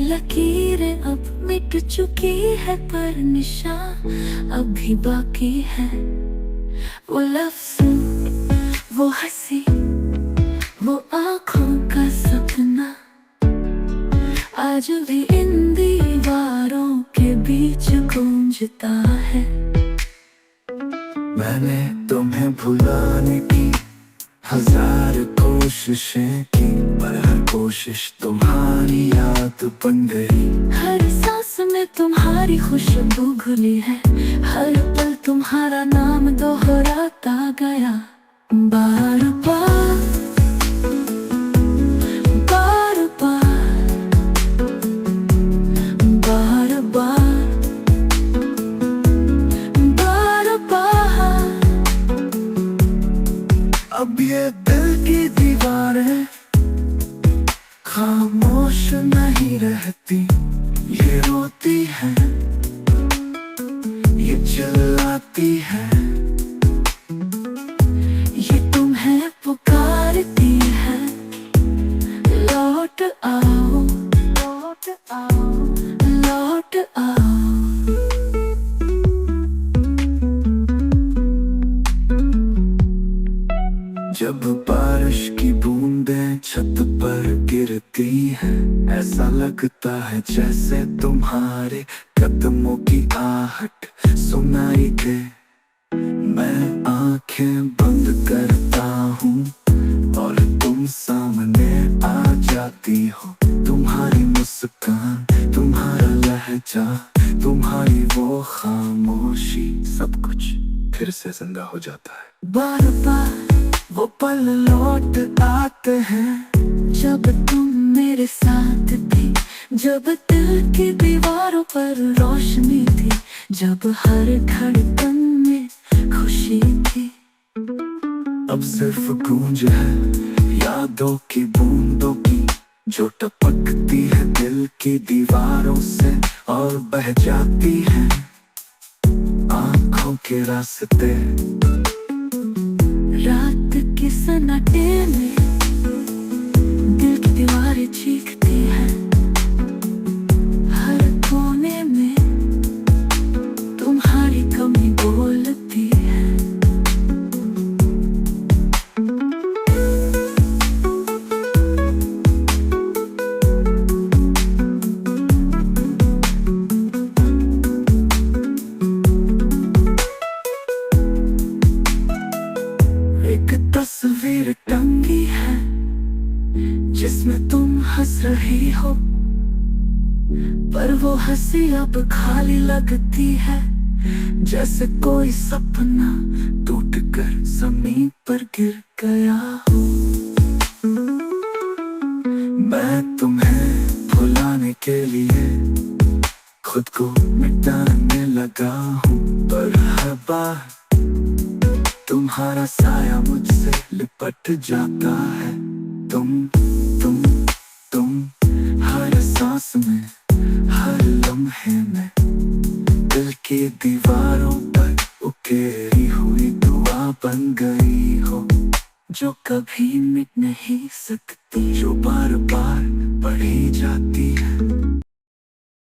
लकीरें अब मिट चुकी है, पर निशान अभी बाकी है। वो लफ्ज़, वो हंसी, वो आँखों का सपना आज भी इन दीवारों के बीच गूंजता है। मैंने तुम्हें भुलाने की हजार कोशिशें की, पर हर कोशिश तुम्हारी याद बन गई। हर सांस में तुम्हारी खुशबू घुली है, हर पल तुम्हारा नाम दोहराता गया। बार बार, बार बार, बार बार, बार बार। अब ये दिल की दीवारें खामोश नहीं रहती, ये रोती है, ये चिल्लाती है, ये तुम्हें पुकारती है। लौट आओ, लौट आओ, लौट आओ। जब बारिश की बूंदें छत पर गिरती हैं, ऐसा लगता है जैसे तुम्हारे कदमों की आहट सुनाई दे। मैं आंखें बंद करता हूँ और तुम सामने आ जाती हो। तुम्हारी मुस्कान, तुम्हारा लहजा, तुम्हारी वो खामोशी, सब कुछ फिर से जिंदा हो जाता है। बार बार वो पल लौट आते हैं जब तुम मेरे साथ थी, जब दिल की दीवारों पर रोशनी थी, जब हर धड़कन में खुशी थी। अब सिर्फ गूंज है यादों की बूंदों की, जो टपकती है दिल की दीवारों से और बह जाती है आंखों के रास्ते। रात के सन्नाटे में दिल की दीवारें चीखती है, हर कोने में तुम्हारी कमी बोलती है। एक तस्वीर टंगी है जिसमें तुम हंस रही हो, पर वो हंसी अब खाली लगती है, जैसे कोई सपना टूटकर जमीन पर गिर गया हो। मैं तुम्हें भुलाने के लिए खुद को मिटाने लगा हूँ, पर हर बार तुम्हारा साया मुझसे लिपट जाता है। तुम हर सांस में, हर लम्हे में दिल की दीवारों पर उकेरी हुई दुआ बन गई हो, जो कभी